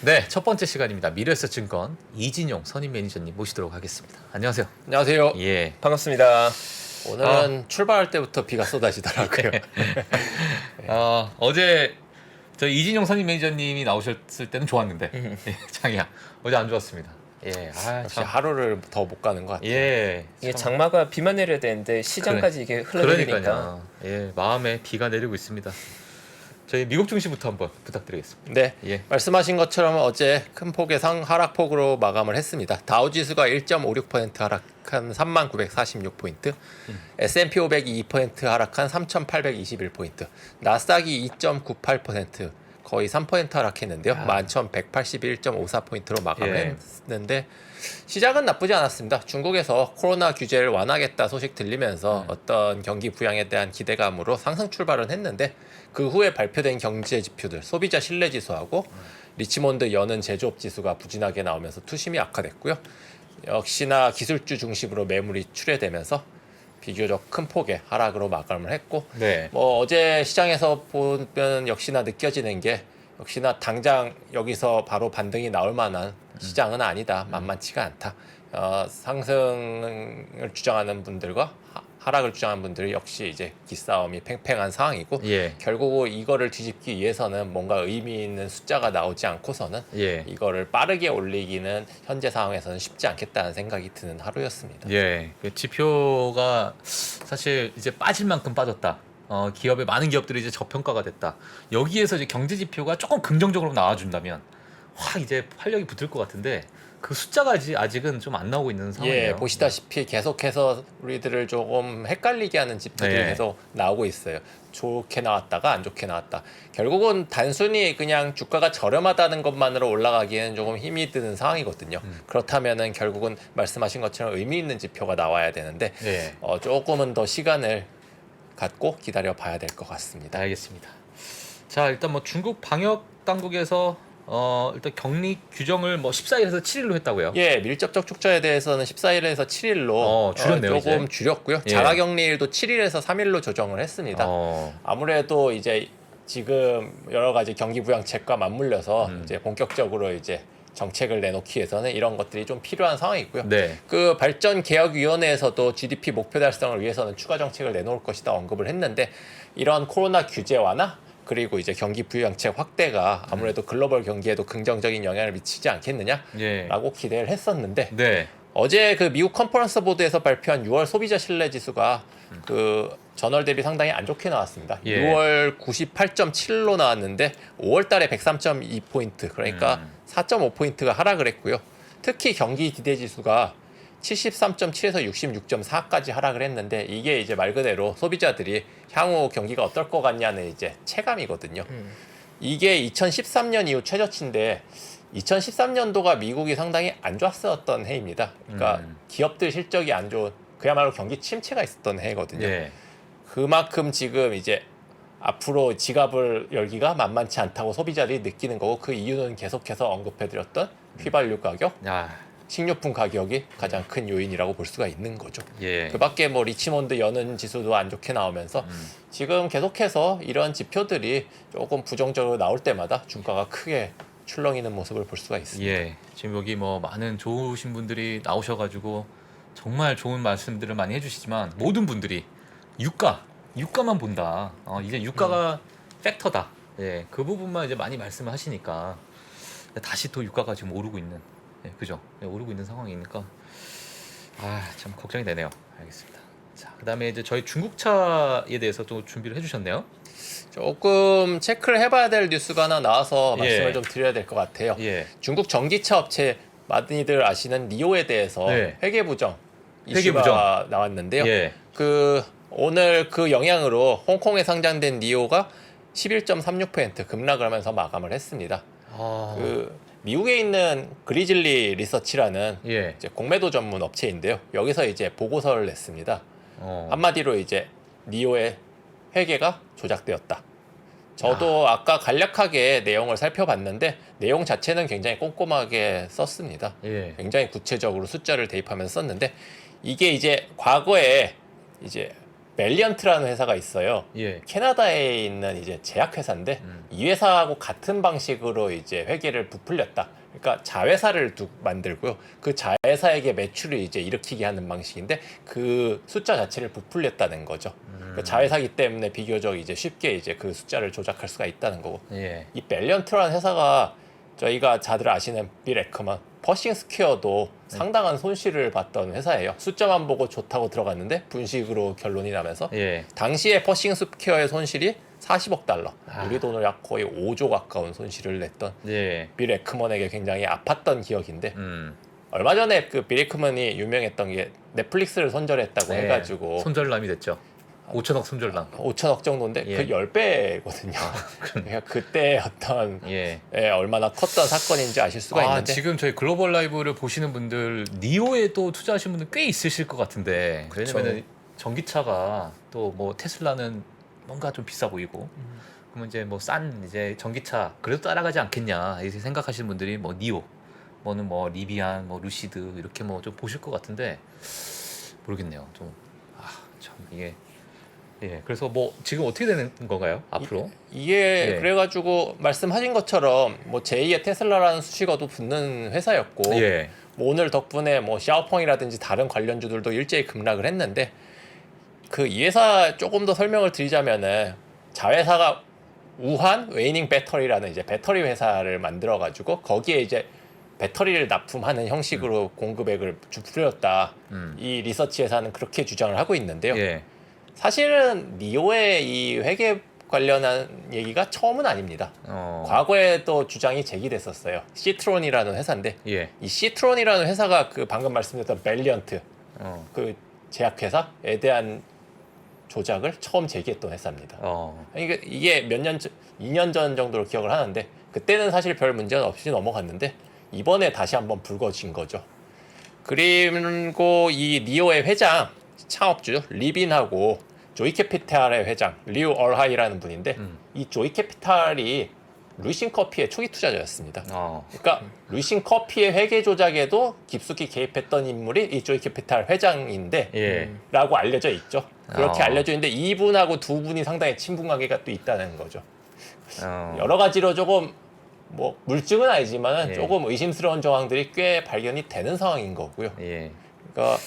네, 첫 번째 시간입니다. 미래에셋증권 이진용 선임 매니저님 모시도록 하겠습니다. 안녕하세요. 안녕하세요. 예. 반갑습니다. 오늘은 출발할 때부터 비가 쏟아지더라고요. 어제 저희 이진용 선임 매니저님이 나오셨을 때는 좋았는데 장이야 어제 안 좋았습니다. 예, 역시 참. 하루를 더 못 가는 것 같아요. 예, 이게 참. 장마가 비만 내려야 되는데 시장까지 이게 흘러내리니까 그러니까요. 예, 마음에 비가 내리고 있습니다. 저희 미국 증시부터 한번 부탁드리겠습니다. 네, 예. 말씀하신 것처럼 어제 큰 폭의 하락폭으로 마감을 했습니다. 다우지수가 1.56% 하락한 3946포인트, S&P 500이 2% 하락한 3821포인트, 나스닥이 2.98% 거의 3% 하락했는데요. 11,181.54포인트로 마감을 했는데 시작은 나쁘지 않았습니다. 중국에서 코로나 규제를 완화하겠다 소식 들리면서 어떤 경기 부양에 대한 기대감으로 상승 출발은 했는데 그 후에 발표된 경제 지표들, 소비자 신뢰 지수하고 리치몬드 여는 제조업 지수가 부진하게 나오면서 투심이 악화됐고요. 역시나 기술주 중심으로 매물이 출회되면서 비교적 큰 폭의 하락으로 마감을 했고, 네. 뭐 어제 시장에서 보면 역시나 느껴지는 게 역시나 당장 여기서 바로 반등이 나올 만한 시장은 아니다. 만만치가 않다. 상승을 주장하는 분들과 하락을 주장하는 분들이 역시 이제 기싸움이 팽팽한 상황이고, 예. 결국 이거를 뒤집기 위해서는 뭔가 의미 있는 숫자가 나오지 않고서는 예. 이거를 빠르게 올리기는 현재 상황에서는 쉽지 않겠다는 생각이 드는 하루였습니다. 예, 그 지표가 사실 이제 빠질 만큼 빠졌다. 기업의 많은 기업들이 이제 저평가가 됐다. 여기에서 이제 경제 지표가 조금 긍정적으로 나와준다면 확 이제 활력이 붙을 것 같은데 그 숫자가 아직은 좀 안 나오고 있는 상황이에요. 예, 보시다시피 계속해서 우리들을 조금 헷갈리게 하는 지표들이 네. 계속 나오고 있어요. 좋게 나왔다가 안 좋게 나왔다. 결국은 단순히 그냥 주가가 저렴하다는 것만으로 올라가기에는 조금 힘이 드는 상황이거든요. 그렇다면은 결국은 말씀하신 것처럼 의미 있는 지표가 나와야 되는데 예. 조금은 더 시간을 갖고 기다려 봐야 될 것 같습니다. 알겠습니다. 자, 일단 뭐 중국 방역 당국에서 일단 격리 규정을 뭐 14일에서 7일로 했다고요. 예, 밀접 접촉자에 대해서는 14일에서 7일로 줄였네요, 조금 이제. 줄였고요. 예. 자가격리일도 7일에서 3일로 조정을 했습니다. 아무래도 이제 지금 여러 가지 경기 부양책과 맞물려서 이제 본격적으로 이제 정책을 내놓기 위해서는 이런 것들이 좀 필요한 상황이고요. 네. 그 발전개혁위원회에서도 GDP 목표 달성을 위해서는 추가 정책을 내놓을 것이다 언급을 했는데 이런 코로나 규제 완화 그리고 이제 경기 부양책 확대가 아무래도 글로벌 경기에도 긍정적인 영향을 미치지 않겠느냐라고 예. 기대를 했었는데 네. 어제 그 미국 컨퍼런스 보드에서 발표한 6월 소비자 신뢰 지수가 그 전월 대비 상당히 안 좋게 나왔습니다. 예. 6월 98.7로 나왔는데 5월 달에 103.2포인트 그러니까 4.5포인트가 하락을 했고요. 특히 경기 기대 지수가 73.7에서 66.4까지 하락을 했는데 이게 이제 말 그대로 소비자들이 향후 경기가 어떨 것 같냐는 이제 체감이거든요. 이게 2013년 이후 최저치인데 2013년도가 미국이 상당히 안 좋았었던 해입니다. 그러니까 기업들 실적이 안 좋은 그야말로 경기 침체가 있었던 해거든요. 예. 그만큼 지금 이제 앞으로 지갑을 열기가 만만치 않다고 소비자들이 느끼는 거고 그 이유는 계속해서 언급해드렸던 휘발유 가격, 야. 식료품 가격이 가장 큰 요인이라고 볼 수가 있는 거죠. 예. 그 밖에 뭐 리치몬드 여는 지수도 안 좋게 나오면서 지금 계속해서 이런 지표들이 조금 부정적으로 나올 때마다 주가가 크게 출렁이는 모습을 볼 수가 있습니다. 예, 지금 여기 뭐 많은 좋으신 분들이 나오셔가지고 정말 좋은 말씀들을 많이 해주시지만 모든 분들이 유가만 본다. 이제 유가가 팩터다. 예, 그 부분만 이제 많이 말씀을 하시니까 다시 또 유가가 지금 오르고 있는, 예, 그죠? 예, 오르고 있는 상황이니까 참 걱정이 되네요. 알겠습니다. 자, 그다음에 이제 저희 중국차에 대해서 또 준비를 해주셨네요. 조금 체크를 해봐야 될 뉴스가 하나 나와서 말씀을 예. 좀 드려야 될 것 같아요. 예, 중국 전기차 업체 많이들 아시는 니오에 대해서 네. 회계 부정 회계 이슈가 부정. 나왔는데요. 예, 그 오늘 그 영향으로 홍콩에 상장된 니오가 11.36% 급락을 하면서 마감을 했습니다. 그 미국에 있는 그리즐리 리서치라는 예, 이제 공매도 전문 업체인데요. 여기서 이제 보고서를 냈습니다. 한마디로 이제 니오의 회계가 조작되었다. 저도 아까 간략하게 내용을 살펴봤는데 내용 자체는 굉장히 꼼꼼하게 썼습니다. 예, 굉장히 구체적으로 숫자를 대입하면서 썼는데 이게 이제 과거에 이제 밸리언트라는 회사가 있어요. 예. 캐나다에 있는 이제 제약회사인데 이 회사하고 같은 방식으로 이제 회계를 부풀렸다. 그러니까 자회사를 만들고요. 그 자회사에게 매출을 이제 일으키게 하는 방식인데 그 숫자 자체를 부풀렸다는 거죠. 그러니까 자회사기 때문에 비교적 이제 쉽게 이제 그 숫자를 조작할 수가 있다는 거고. 예. 이 밸리언트라는 회사가 저희가 다들 아시는 빌 에크먼, 퍼싱 스퀘어도 상당한 손실을 봤던 회사예요. 숫자만 보고 좋다고 들어갔는데 분식으로 결론이 나면서 예. 당시에 퍼싱 스퀘어의 손실이 40억 달러, 아. 우리 돈으로 약 거의 5조 가까운 손실을 냈던 예. 빌 에크먼에게 굉장히 아팠던 기억인데 얼마 전에 그 빌 에크먼이 유명했던 게 넷플릭스를 손절했다고 예. 해가지고 손절남이 됐죠. 5천억 손절남. 5천억 정도인데 예. 그 10배거든요. 그러니까 그때 어떤 예. 얼마나 컸던 사건인지 아실 수가 있는데 지금 저희 글로벌 라이브를 보시는 분들 니오에도 투자하신 분들 꽤 있으실 것 같은데 그쵸. 왜냐면 전기차가 또 뭐 테슬라는 뭔가 좀 비싸 보이고 그러면 이제 뭐 싼 이제 전기차 그래도 따라가지 않겠냐 이렇게 생각하시는 분들이 뭐 니오 뭐는 뭐 리비안 뭐 루시드 이렇게 뭐 좀 보실 것 같은데 모르겠네요. 좀 참 이게 예 그래서 뭐 지금 어떻게 되는 건가요 앞으로? 이게 예. 그래가지고 말씀하신 것처럼 뭐 제2의 테슬라라는 수식어도 붙는 회사였고 예. 뭐 오늘 덕분에 뭐 샤오펑이라든지 다른 관련주들도 일제히 급락을 했는데 그 이 회사 조금 더 설명을 드리자면은 자회사가 우한 웨이닝 배터리라는 이제 배터리 회사를 만들어 가지고 거기에 이제 배터리를 납품하는 형식으로 공급액을 부풀렸다. 이 리서치 회사는 그렇게 주장을 하고 있는데요. 예. 사실은 니오의 이 회계 관련한 얘기가 처음은 아닙니다. 과거에도 주장이 제기됐었어요. 시트론이라는 회사인데 예. 이 시트론이라는 회사가 그 방금 말씀드렸던 밸리언트 그 제약회사에 대한 조작을 처음 제기했던 회사입니다. 이게 몇 년, 2년 전 정도로 기억을 하는데 그때는 사실 별 문제는 없이 넘어갔는데 이번에 다시 한번 불거진 거죠. 그리고 이 니오의 회장, 창업주 리빈하고 조이캐피탈의 회장 리우 얼하이라는 분인데 이 조이캐피탈이 루이싱커피의 초기 투자자였습니다. 그러니까 루이싱커피의 회계 조작에도 깊숙이 개입했던 인물이 이 조이캐피탈 회장인데 예. 라고 알려져 있죠. 그렇게 알려져 있는데 이분하고 두 분이 상당히 친분관계가 또 있다는 거죠. 여러 가지로 조금 뭐 물증은 아니지만 예. 조금 의심스러운 정황들이 꽤 발견이 되는 상황인 거고요. 예. 그러니까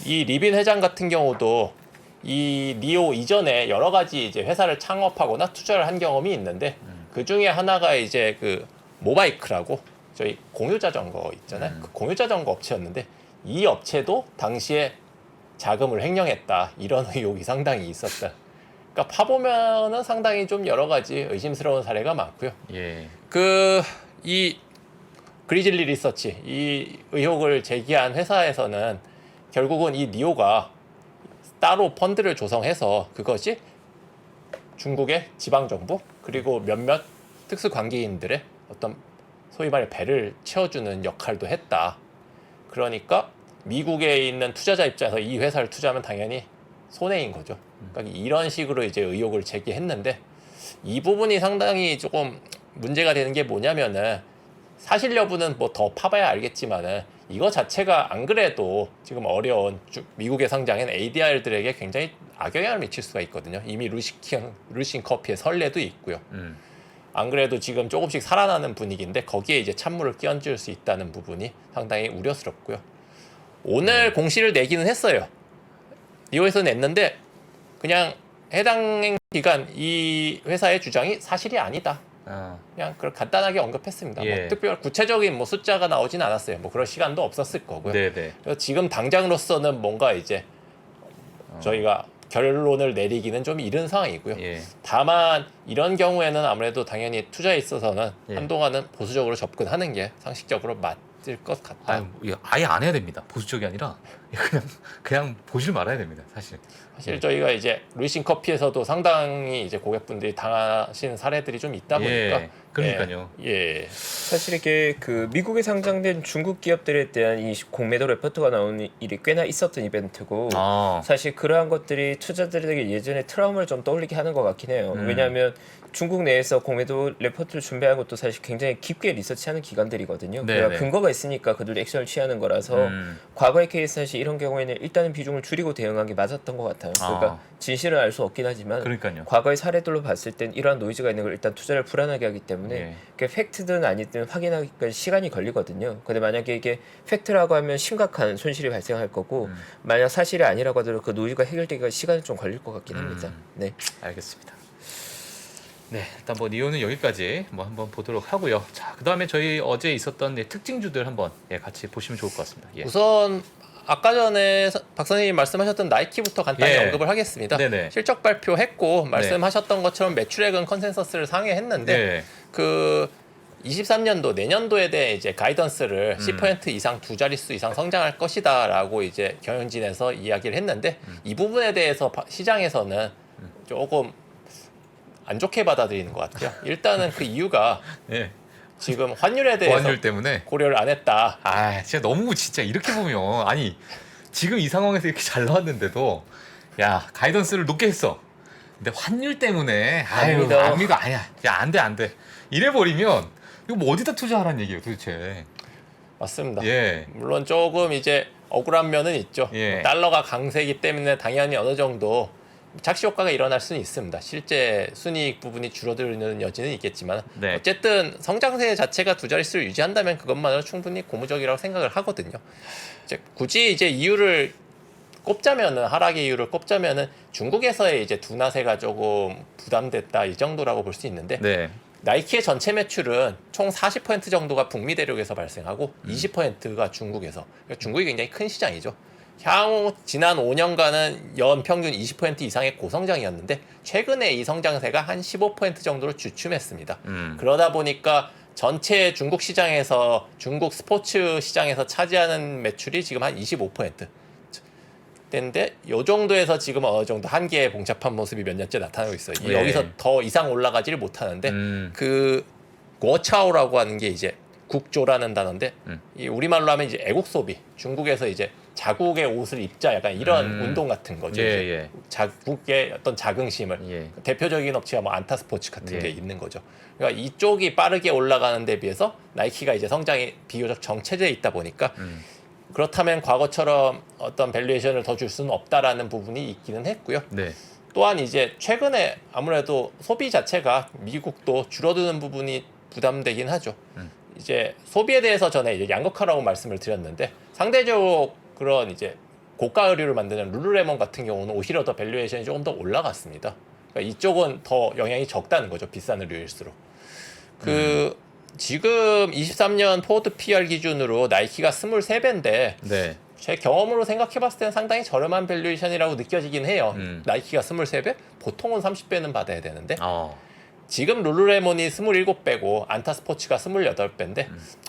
이 리빈 회장 같은 경우도 이 니오 이전에 여러 가지 이제 회사를 창업하거나 투자를 한 경험이 있는데 그 중에 하나가 이제 그 모바이크라고 저희 공유자전거 있잖아요. 그 공유자전거 업체였는데 이 업체도 당시에 자금을 횡령했다 이런 의혹이 상당히 있었다. 그러니까 파보면은 상당히 좀 여러 가지 의심스러운 사례가 많고요. 예. 이 그리즐리 리서치 이 의혹을 제기한 회사에서는 결국은 이 니오가 따로 펀드를 조성해서 그것이 중국의 지방정부 그리고 몇몇 특수관계인들의 어떤 소위 말해 배를 채워주는 역할도 했다. 그러니까 미국에 있는 투자자 입장에서 이 회사를 투자하면 당연히 손해인 거죠. 그러니까 이런 식으로 이제 의혹을 제기했는데 이 부분이 상당히 조금 문제가 되는 게 뭐냐면은 사실 여부는 뭐 더 파봐야 알겠지만은 이거 자체가 안 그래도 지금 어려운 미국에 상장한 ADR들에게 굉장히 악영향을 미칠 수가 있거든요. 이미 루싱 커피의 선례도 있고요. 안 그래도 지금 조금씩 살아나는 분위기인데 거기에 이제 찬물을 끼얹을 수 있다는 부분이 상당히 우려스럽고요. 오늘 공시를 내기는 했어요. 니오에서 냈는데 그냥 해당 기간 이 회사의 주장이 사실이 아니다. 그냥 그걸 간단하게 언급했습니다. 예. 뭐 특별 구체적인 뭐 숫자가 나오진 않았어요. 뭐 그럴 시간도 없었을 거고요. 네네. 그래서 지금 당장으로서는 뭔가 이제 저희가 결론을 내리기는 좀 이른 상황이고요. 예. 다만 이런 경우에는 아무래도 당연히 투자에 있어서는 예. 한동안은 보수적으로 접근하는 게 상식적으로 맞을 것 같다. 아예 안 해야 됩니다. 보수적이 아니라 그냥 보질 말아야 됩니다. 사실. 사실 저희가 이제 루이싱 커피에서도 상당히 이제 고객분들이 당하시는 사례들이 좀 있다 보니까 예. 그러니까요. 예. 사실 이게 그 미국에 상장된 중국 기업들에 대한 이 공매도 레포트가 나오는 일이 꽤나 있었던 이벤트고 아, 사실 그러한 것들이 투자자들에게 예전의 트라우마를 좀 떠올리게 하는 것 같긴 해요. 왜냐하면 중국 내에서 공매도 레포트를 준비한 것도 사실 굉장히 깊게 리서치하는 기관들이거든요. 네, 그러니까 네. 근거가 있으니까 그들이 액션을 취하는 거라서 과거의 케이스 사실 이런 경우에는 일단은 비중을 줄이고 대응한 게 맞았던 것 같아요. 그러니까 아. 진실은 알 수 없긴 하지만 그러니까요. 과거의 사례들로 봤을 땐 이러한 노이즈가 있는 걸 일단 투자를 불안하게 하기 때문에 예. 그게 팩트든 아니든 확인하기까지 시간이 걸리거든요. 근데 만약에 이게 팩트라고 하면 심각한 손실이 발생할 거고 만약 사실이 아니라고 하더라도 그 노이즈가 해결되기가 시간이 좀 걸릴 것 같긴 합니다. 네. 알겠습니다. 네, 일단 뭐 니오는 여기까지 뭐 한번 보도록 하고요. 자, 그 다음에 저희 어제 있었던 특징주들 한번 같이 보시면 좋을 것 같습니다. 예. 우선 아까 전에 박 선생님이 말씀하셨던 나이키부터 간단히 예. 언급을 하겠습니다. 네네. 실적 발표했고 말씀하셨던 것처럼 매출액은 컨센서스를 상회했는데 네. 그 23년도 내년도에 대해 이제 가이던스를 10% 이상 두 자릿수 이상 성장할 것이다라고 이제 경영진에서 이야기를 했는데 이 부분에 대해서 시장에서는 조금 안 좋게 받아들이는 것 같아요. 일단은 그 이유가 예. 지금 환율에 대해서 보안율 때문에. 고려를 안 했다. 아, 진짜 너무 진짜 이렇게 보면 아니 지금 이 상황에서 이렇게 잘 나왔는데도 야 가이던스를 높게 했어. 근데 환율 때문에 아유 믿어. 안 믿어 아니야. 야 안 돼 안 돼. 이래 버리면 이거 뭐 어디다 투자하라는 얘기예요 도대체. 맞습니다. 예. 물론 조금 이제 억울한 면은 있죠. 예. 달러가 강세이기 때문에 당연히 어느 정도 착시 효과가 일어날 수는 있습니다. 실제 순이익 부분이 줄어드는 여지는 있겠지만 네. 어쨌든 성장세 자체가 두 자릿수를 유지한다면 그것만으로 충분히 고무적이라고 생각을 하거든요. 이제 굳이 이제 이유를 꼽자면은 하락의 이유를 꼽자면은 중국에서의 이제 두나세가 조금 부담됐다 이 정도라고 볼 수 있는데 네. 나이키의 전체 매출은 총 40% 정도가 북미 대륙에서 발생하고 20%가 중국에서. 그러니까 중국이 굉장히 큰 시장이죠. 향후 지난 5년간은 연 평균 20% 이상의 고성장이었는데 최근에 이 성장세가 한 15% 정도로 주춤했습니다. 그러다 보니까 전체 중국 시장에서 중국 스포츠 시장에서 차지하는 매출이 지금 한 25%. 인데 요 정도에서 지금 어느 정도 한계에 봉착한 모습이 몇 년째 나타나고 있어요. 예. 여기서 더 이상 올라가지를 못하는데 그 고차오라고 하는 게 이제 국조라는 단어인데 이 우리말로 하면 이제 애국 소비. 중국에서 이제 자국의 옷을 입자 약간 이런 운동 같은 거죠. 예, 이제 예. 자국의 어떤 자긍심을 예. 대표적인 업체가 뭐 안타스포츠 같은 예. 게 있는 거죠. 그러니까 이쪽이 빠르게 올라가는 데 비해서 나이키가 이제 성장이 비교적 정체돼 있다 보니까 그렇다면 과거처럼 어떤 밸류에이션을 더 줄 수는 없다라는 부분이 있기는 했고요. 네. 또한 이제 최근에 아무래도 소비 자체가 미국도 줄어드는 부분이 부담되긴 하죠. 이제 소비에 대해서 전에 이제 양극화라고 말씀을 드렸는데 상대적으로 그런 이제 고가 의류를 만드는 룰루레몬 같은 경우는 오히려 더 밸류에이션이 조금 더 올라갔습니다. 그러니까 이쪽은 더 영향이 적다는 거죠. 비싼 의류일수록. 지금 23년 포워드 PR 기준으로 나이키가 23배인데 네. 제 경험으로 생각해봤을 때는 상당히 저렴한 밸류에이션이라고 느껴지긴 해요. 나이키가 23배? 보통은 30배는 받아야 되는데 지금 룰루레몬이 27배고 안타스포츠가 28배인데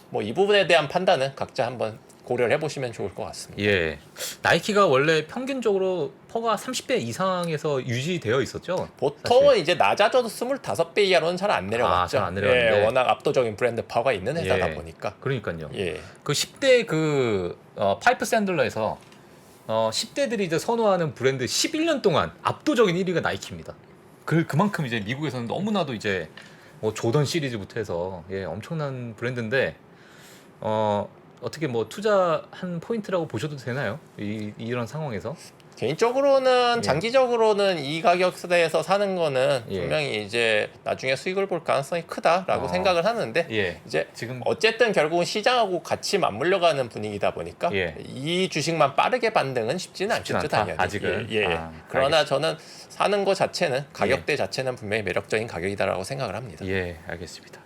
뭐 이 부분에 대한 판단은 각자 한번 고려를 해보시면 좋을 것 같습니다. 예. 나이키가 원래 평균적으로 퍼가 30배 이상에서 유지되어 있었죠. 보통은 사실. 이제 낮아져도 25배 이하로는 잘 안 내려갔죠. 잘안 내려갔는데. 예, 워낙 압도적인 브랜드 파워가 있는 회사다 예. 보니까. 그러니까요. 예. 그 10대 파이프 샌들러에서 10대들이 이제 선호하는 브랜드 11년 동안 압도적인 1위가 나이키입니다. 그만큼 이제 미국에서는 너무나도 이제 뭐 조던 시리즈부터 해서 엄청난 브랜드인데 어떻게 뭐 투자한 포인트라고 보셔도 되나요? 이런 상황에서? 개인적으로는 예. 장기적으로는 이 가격대에서 사는 거는 예. 분명히 이제 나중에 수익을 볼 가능성이 크다라고 생각을 하는데 예. 이제 지금 어쨌든 결국은 시장하고 같이 맞물려가는 분위기다 보니까 예. 이 주식만 빠르게 반등은 쉽지는 않겠죠, 않다, 당연히. 아직은. 예. 그러나 저는 사는 거 자체는 가격대 자체는 분명히 매력적인 가격이다라고 생각을 합니다. 예, 알겠습니다.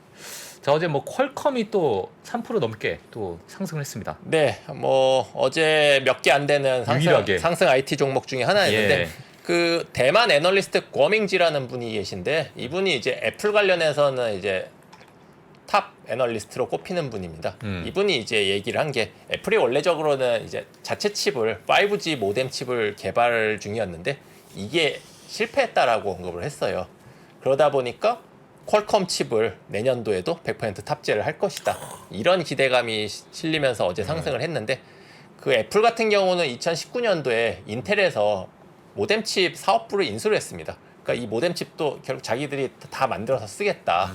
자, 어제 뭐 퀄컴이 또 3% 넘게 또 상승을 했습니다. 네, 뭐 어제 몇 개 안 되는 유일하게. 상승 IT 종목 중에 하나였는데 예. 그 대만 애널리스트 고밍지라는 분이 계신데 이분이 이제 애플 관련해서는 이제 탑 애널리스트로 꼽히는 분입니다. 이분이 이제 얘기를 한 게 애플이 원래적으로는 이제 자체 칩을 5G 모뎀 칩을 개발 중이었는데 이게 실패했다라고 언급을 했어요. 그러다 보니까 퀄컴 칩을 내년도에도 100% 탑재를 할 것이다. 이런 기대감이 실리면서 어제 상승을 했는데 그 애플 같은 경우는 2019년도에 인텔에서 모뎀 칩 사업부를 인수를 했습니다. 그러니까 이 모뎀 칩도 결국 자기들이 다 만들어서 쓰겠다.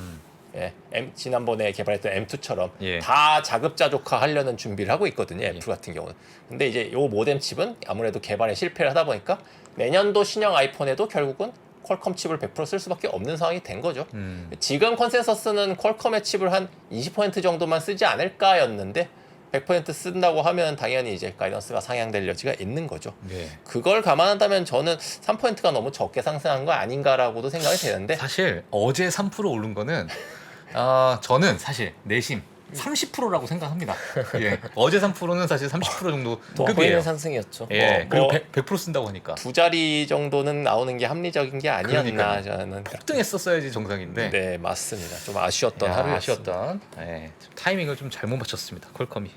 예, 지난번에 개발했던 M2처럼 예. 다 자급자족화 하려는 준비를 하고 있거든요. 애플 같은 경우는. 근데 이제 요 모뎀 칩은 아무래도 개발에 실패를 하다 보니까 내년도 신형 아이폰에도 결국은 퀄컴 칩을 100% 쓸 수밖에 없는 상황이 된 거죠. 지금 컨센서스는 퀄컴의 칩을 한 20% 정도만 쓰지 않을까였는데 100% 쓴다고 하면 당연히 이제 가이던스가 상향될 여지가 있는 거죠. 네. 그걸 감안한다면 저는 3%가 너무 적게 상승한 거 아닌가라고도 생각이 되는데 사실 어제 3% 오른 거는 저는 사실 내심 30%라고 생각합니다. 예. 어제 3%는 사실 30% 정도 급이에요. 보이는 상승이었죠. 예. 그리고 뭐 100% 쓴다고 하니까 두 자리 정도는 나오는 게 합리적인 게 아니었나 그러니까요. 저는. 폭등했었어야지 정상인데 네, 맞습니다. 좀 아쉬웠던 하루였습니다. 아쉬웠던 좀 타이밍을 좀 잘못 맞췄습니다. 퀄컴이.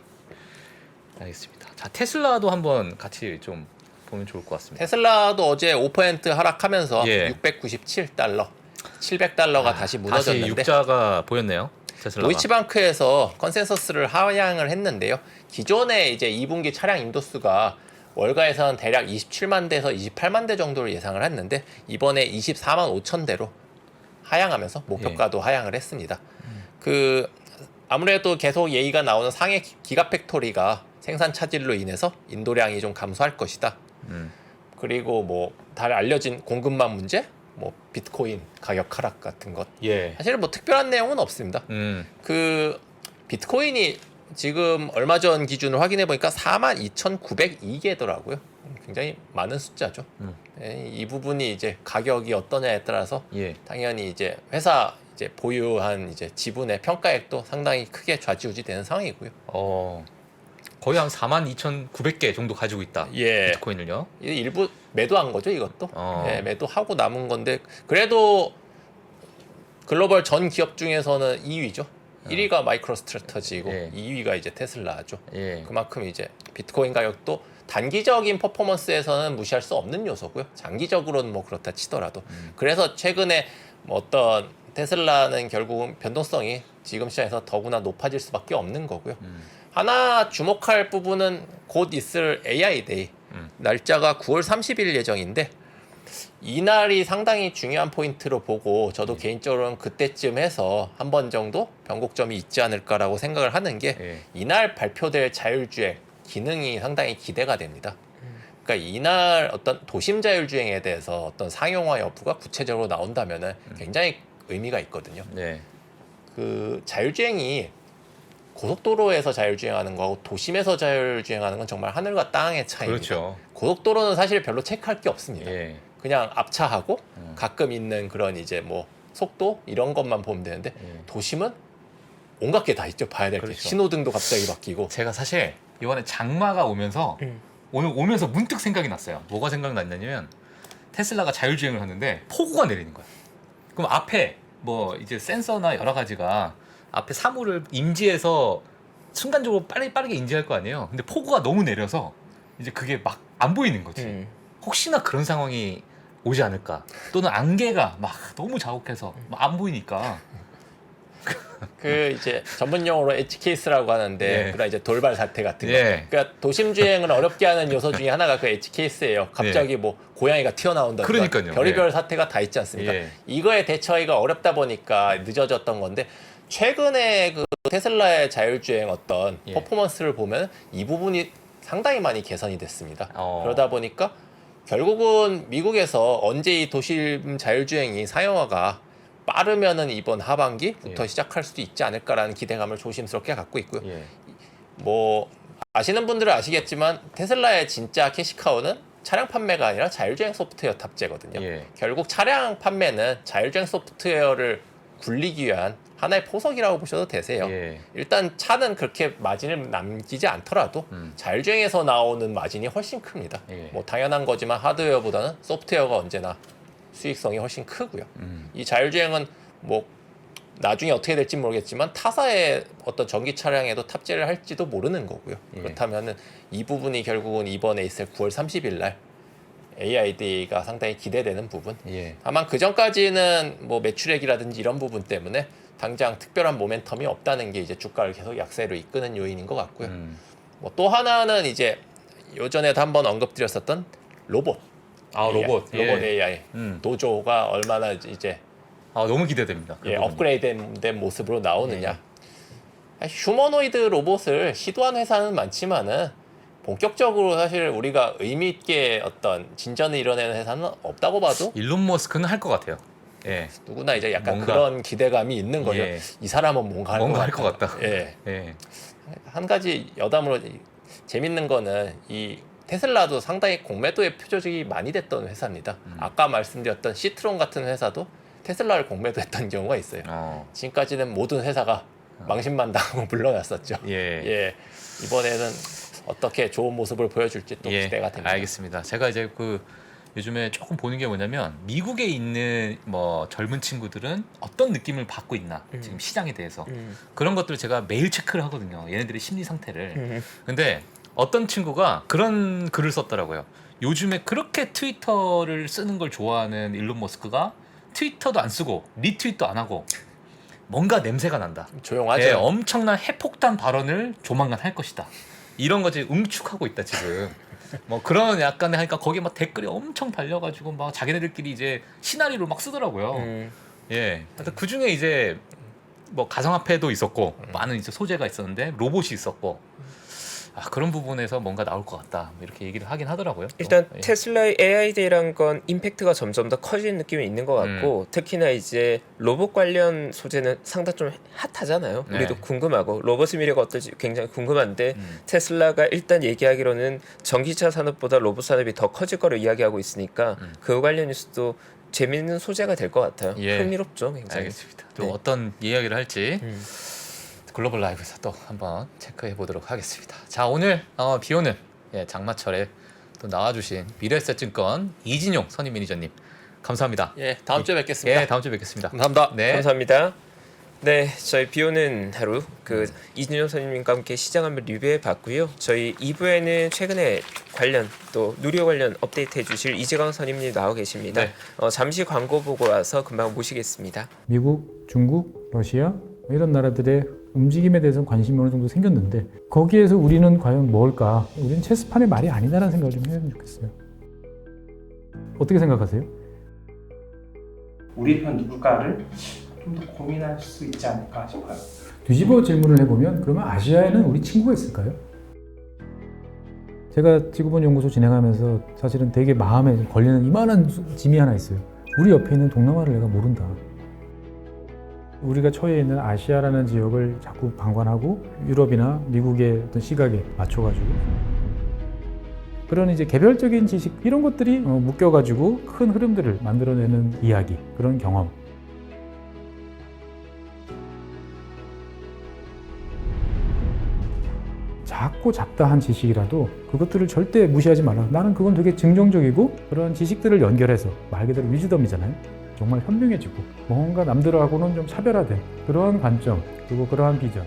알겠습니다. 자, 테슬라도 한번 같이 좀 보면 좋을 것 같습니다. 테슬라도 어제 5% 하락하면서 예. 697달러, 700달러가 다시 무너졌는데 다시 육자가 보였네요. 테슬라가. 도이치방크에서 컨센서스를 하향을 했는데요. 기존에 이제 2분기 차량 인도수가 월가에서는 대략 27만 대에서 28만 대 정도를 예상을 했는데 이번에 24만 5천 대로 하향하면서 목표가도 하향을 했습니다. 그 아무래도 계속 얘기가 나오는 상해 기가팩토리가 생산 차질로 인해서 인도량이 좀 감소할 것이다. 그리고 뭐 다 알려진 공급망 문제, 뭐 비트코인 가격 하락 같은 것. 예. 사실 뭐 특별한 내용은 없습니다. 그 비트코인이 지금 얼마 전 기준을 확인해 보니까 42,902개더라고요. 굉장히 많은 숫자죠. 예, 이 부분이 이제 가격이 어떠냐에 따라서 예. 당연히 이제 회사 이제 보유한 이제 지분의 평가액도 상당히 크게 좌지우지되는 상황이고요. 거의 한 42,900개 정도 가지고 있다. 예. 비트코인을요. 이게 일부 매도한 거죠, 이것도. 어. 예, 매도하고 남은 건데 그래도 글로벌 전 기업 중에서는 2위죠. 1위가 마이크로 스트래터지고 예. 2위가 이제 테슬라죠. 예. 그만큼 이제 비트코인 가격도 단기적인 퍼포먼스에서는 무시할 수 없는 요소고요. 장기적으로는 뭐 그렇다 치더라도. 그래서 최근에 뭐 어떤 테슬라는 결국은 변동성이 지금 시장에서 더구나 높아질 수밖에 없는 거고요. 하나 주목할 부분은 곧 있을 AI 데이. 날짜가 9월 30일 예정인데 이날이 상당히 중요한 포인트로 보고 저도 개인적으로는 그때쯤 해서 한 번 정도 변곡점이 있지 않을까라고 생각을 하는 게 예. 이날 발표될 자율주행 기능이 상당히 기대가 됩니다. 그러니까 이날 어떤 도심 자율주행에 대해서 어떤 상용화 여부가 구체적으로 나온다면은 굉장히 의미가 있거든요. 네. 그 자율주행이 고속도로에서 자율주행하는 거하고 도심에서 자율주행하는 건 정말 하늘과 땅의 차이입니다. 그렇죠. 고속도로는 사실 별로 체크할 게 없습니다. 예. 그냥 앞차하고 가끔 있는 그런 이제 뭐 속도 이런 것만 보면 되는데 도심은 온갖 게 다 있죠. 봐야 될 게. 그렇죠. 신호등도 갑자기 바뀌고. 제가 사실 이번에 장마가 오면서 오늘 오면서 문득 생각이 났어요. 뭐가 생각났냐면 테슬라가 자율주행을 하는데 폭우가 내리는 거야. 그럼 앞에 뭐 이제 센서나 여러 가지가 앞에 사물을 인지해서 순간적으로 빠르게 인지할 거 아니에요. 근데 폭우가 너무 내려서 이제 그게 막 안 보이는 거지. 혹시나 그런 상황이 오지 않을까. 또는 안개가 막 너무 자욱해서 막 안 보이니까. 그 이제 전문 용어로 엣지 케이스라고 하는데 예. 그런 이제 돌발 사태 같은 거. 예. 그러니까 도심 주행을 어렵게 하는 요소 중에 하나가 그 엣지 케이스예요. 갑자기 뭐 고양이가 튀어나온다든가 그러니까요. 별의별 예. 사태가 다 있지 않습니까? 예. 이거에 대처하기가 어렵다 보니까 늦어졌던 건데 최근에 그 테슬라의 자율주행 어떤 예. 퍼포먼스를 보면 이 부분이 상당히 많이 개선이 됐습니다. 어. 그러다 보니까 결국은 미국에서 언제 이 도심 자율주행이 상용화가 빠르면은 이번 하반기부터 예. 시작할 수도 있지 않을까라는 기대감을 조심스럽게 갖고 있고요. 예. 뭐 아시는 분들은 아시겠지만 테슬라의 진짜 캐시카우는 차량 판매가 아니라 자율주행 소프트웨어 탑재거든요. 예. 결국 차량 판매는 자율주행 소프트웨어를 굴리기 위한 하나의 포석이라고 보셔도 되세요. 예. 일단 차는 그렇게 마진을 남기지 않더라도 자율주행에서 나오는 마진이 훨씬 큽니다. 예. 뭐 당연한 거지만 하드웨어보다는 소프트웨어가 언제나 수익성이 훨씬 크고요. 이 자율주행은 뭐 나중에 어떻게 될지 모르겠지만 타사의 어떤 전기 차량에도 탑재를 할지도 모르는 거고요. 예. 그렇다면은 이 부분이 결국은 이번에 있을 9월 30일 날 AID가 상당히 기대되는 부분. 예. 다만 그 전까지는 뭐 매출액이라든지 이런 부분 때문에 당장 특별한 모멘텀이 없다는 게 이제 주가를 계속 약세로 이끄는 요인인 것 같고요. 뭐 또 하나는 이제 요전에도 한번 언급드렸었던 로봇. 로봇. 로봇 AI. 음. 도조가 얼마나 이제 너무 기대됩니다. 그 부분이. 업그레이드된 모습으로 나오느냐. 휴머노이드 로봇을 시도한 회사는 많지만은 본격적으로 사실 우리가 의미 있게 어떤 진전을 이뤄내는 회사는 없다고 봐도 일론 머스크는 할 것 같아요. 예. 누구나 이제 약간 뭔가, 그런 기대감이 있는 거죠. 예. 이 사람은 뭔가 할 것 같다. 예. 예. 한 가지 여담으로 재밌는 거는 이 테슬라도 상당히 공매도의 표적이 많이 됐던 회사입니다. 아까 말씀드렸던 시트론 같은 회사도 테슬라를 공매도했던 경우가 있어요. 지금까지는 모든 회사가 망신만 당하고 물러났었죠. 예. 이번에는 어떻게 좋은 모습을 보여줄지 또 기대가 됩니다. 알겠습니다. 제가 이제 요즘에 조금 보는 게 뭐냐면 미국에 있는 뭐 젊은 친구들은 어떤 느낌을 받고 있나 지금 시장에 대해서 그런 것들을 제가 매일 체크를 하거든요. 얘네들의 심리 상태를. 근데 어떤 친구가 그런 글을 썼더라고요. 요즘에 그렇게 트위터를 쓰는 걸 좋아하는 일론 머스크가 트위터도 안 쓰고 리트윗도 안 하고 뭔가 냄새가 난다. 조용하죠. 예, 엄청난 핵폭탄 발언을 조만간 할 것이다. 이런 거지 응축하고 있다 지금. 뭐 그런 약간의 하니까 거기에 막 댓글이 엄청 달려가지고 막 자기네들끼리 이제 시나리오를 막 쓰더라고요. 예. 하여튼 그 중에 이제 뭐 가상화폐도 있었고 많은 이제 소재가 있었는데 로봇이 있었고 그런 부분에서 뭔가 나올 것 같다. 뭐 이렇게 얘기를 하긴 하더라고요. 일단 예. 테슬라의 AID란 건 임팩트가 점점 더 커지는 느낌이 있는 것 같고 특히나 이제 로봇 관련 소재는 상당히 좀 핫하잖아요. 네. 우리도 궁금하고 로봇의 미래가 어떨지 굉장히 궁금한데 테슬라가 일단 얘기하기로는 전기차 산업보다 로봇 산업이 더 커질 거로 이야기하고 있으니까 그 관련 뉴스도 재밌는 소재가 될 것 같아요. 예. 흥미롭죠, 굉장히. 알겠습니다. 또 네. 어떤 이야기를 할지 글로벌 라이브에서 또 한번 체크해 보도록 하겠습니다. 자, 오늘 비오는 장마철에 또 나와주신 미래에셋증권 이진용 선임 매니저님 감사합니다. 예, 다음 주에 뵙겠습니다. 예, 다음 주에 뵙겠습니다. 감사합니다. 네. 감사합니다. 네, 저희 비오는 하루 이준영 선생님과 함께 시장 한번 리뷰해 봤고요. 저희 2부에는 최근에 관련 또 누리호 관련 업데이트 해주실 이재광 선임님 나와 계십니다. 네. 잠시 광고 보고 와서 금방 모시겠습니다. 미국, 중국, 러시아 이런 나라들의 움직임에 대해서 관심이 어느 정도 생겼는데 거기에서 우리는 과연 뭘까? 우리는 체스판의 말이 아니다라는 생각을 좀 해보면 좋겠어요. 어떻게 생각하세요? 우리 편 누굴까를 좀 더 고민할 수 있지 않을까 싶어요. 뒤집어 질문을 해보면 그러면 아시아에는 우리 친구가 있을까요? 제가 지구본 연구소 진행하면서 사실은 되게 마음에 걸리는 이만한 짐이 하나 있어요. 우리 옆에 있는 동남아를 내가 모른다. 우리가 처해 있는 아시아라는 지역을 자꾸 방관하고 유럽이나 미국의 어떤 시각에 맞춰가지고 그런 이제 개별적인 지식 이런 것들이 묶여가지고 큰 흐름들을 만들어내는 이야기, 그런 경험. 작고 잡다한 지식이라도 그것들을 절대 무시하지 말라. 나는 그건 되게 긍정적이고 그런 지식들을 연결해서 말 그대로 위즈덤이잖아요. 정말 현명해지고 뭔가 남들하고는 좀 차별화된 그러한 관점 그리고 그러한 비전